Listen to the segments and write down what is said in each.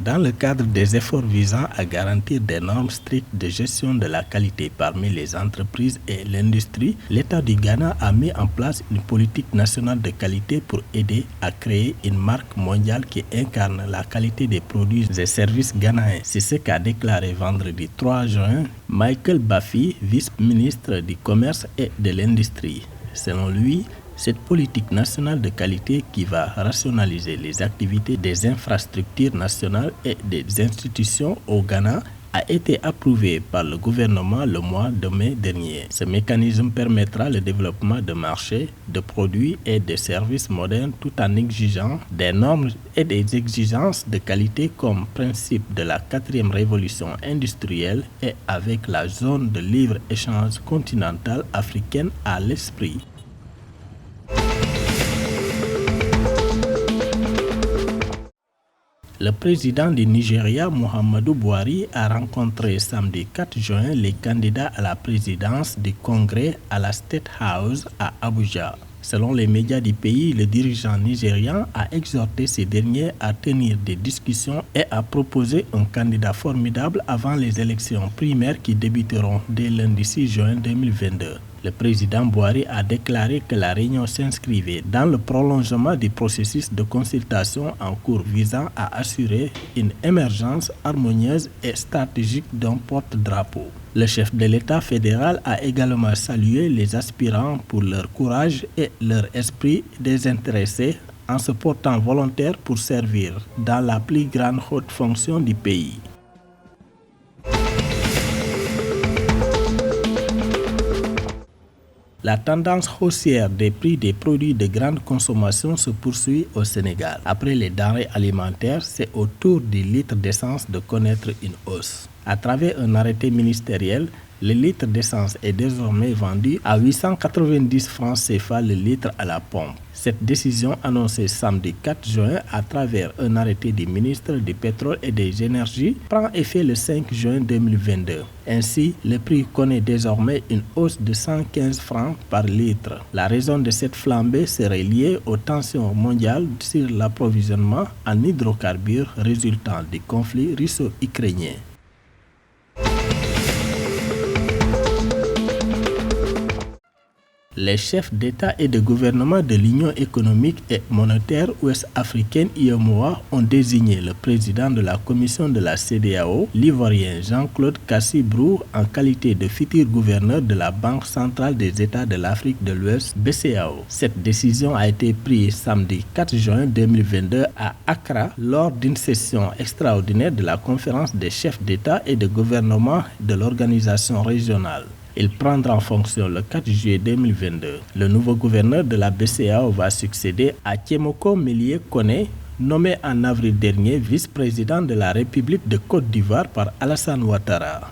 Dans le cadre des efforts visant à garantir des normes strictes de gestion de la qualité parmi les entreprises et l'industrie, l'État du Ghana a mis en place une politique nationale de qualité pour aider à créer une marque mondiale qui incarne la qualité des produits et services ghanéens. C'est ce qu'a déclaré vendredi 3 juin Michael Bafi, vice-ministre du Commerce et de l'Industrie. Selon lui, cette politique nationale de qualité qui va rationaliser les activités des infrastructures nationales et des institutions au Ghana a été approuvée par le gouvernement le mois de mai dernier. Ce mécanisme permettra le développement de marchés, de produits et de services modernes tout en exigeant des normes et des exigences de qualité comme principe de la 4e révolution industrielle et avec la zone de libre-échange continentale africaine à l'esprit. Le président du Nigeria, Muhammadu Buhari, a rencontré samedi 4 juin les candidats à la présidence du Congrès à la State House à Abuja. Selon les médias du pays, le dirigeant nigérian a exhorté ces derniers à tenir des discussions et à proposer un candidat formidable avant les élections primaires qui débuteront dès lundi 6 juin 2022. Le président Buhari a déclaré que la réunion s'inscrivait dans le prolongement du processus de consultation en cours visant à assurer une émergence harmonieuse et stratégique d'un porte-drapeau. Le chef de l'État fédéral a également salué les aspirants pour leur courage et leur esprit désintéressé en se portant volontaire pour servir dans la plus grande haute fonction du pays. La tendance haussière des prix des produits de grande consommation se poursuit au Sénégal. Après les denrées alimentaires, c'est au tour du litre d'essence de connaître une hausse. À travers un arrêté ministériel, le litre d'essence est désormais vendu à 890 francs CFA le litre à la pompe. Cette décision annoncée samedi 4 juin à travers un arrêté du ministre du Pétrole et des Énergies prend effet le 5 juin 2022. Ainsi, le prix connaît désormais une hausse de 115 francs par litre. La raison de cette flambée serait liée aux tensions mondiales sur l'approvisionnement en hydrocarbures résultant du conflit russo-ukrainien. Les chefs d'État et de gouvernement de l'Union économique et monétaire ouest-africaine (UEMOA) ont désigné le président de la commission de la CEDEAO, l'Ivoirien Jean-Claude Cassibrou, en qualité de futur gouverneur de la Banque centrale des États de l'Afrique de l'Ouest (BCEAO). Cette décision a été prise samedi 4 juin 2022 à Accra lors d'une session extraordinaire de la conférence des chefs d'État et de gouvernement de l'organisation régionale. Il prendra en fonction le 4 juillet 2022. Le nouveau gouverneur de la BCEAO va succéder à Thiemoko Melie Kone, nommé en avril dernier vice-président de la République de Côte d'Ivoire par Alassane Ouattara.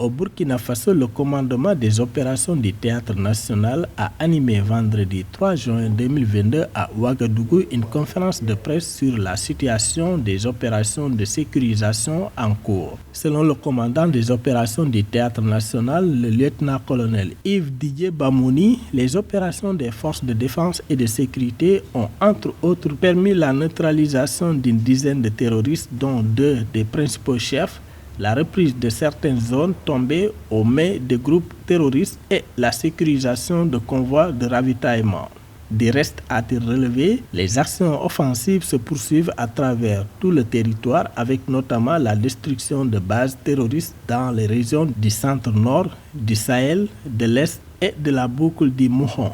Au Burkina Faso, le commandement des opérations du Théâtre national a animé vendredi 3 juin 2022 à Ouagadougou une conférence de presse sur la situation des opérations de sécurisation en cours. Selon le commandant des opérations du Théâtre national, le lieutenant-colonel Yves Didier Bamouni, les opérations des forces de défense et de sécurité ont entre autres permis la neutralisation d'une dizaine de terroristes dont 2 des principaux chefs, la reprise de certaines zones tombées aux mains des groupes terroristes et la sécurisation de convois de ravitaillement. Du reste, a-t-il relevé, les actions offensives se poursuivent à travers tout le territoire avec notamment la destruction de bases terroristes dans les régions du centre-nord, du Sahel, de l'Est et de la boucle du Mouhon.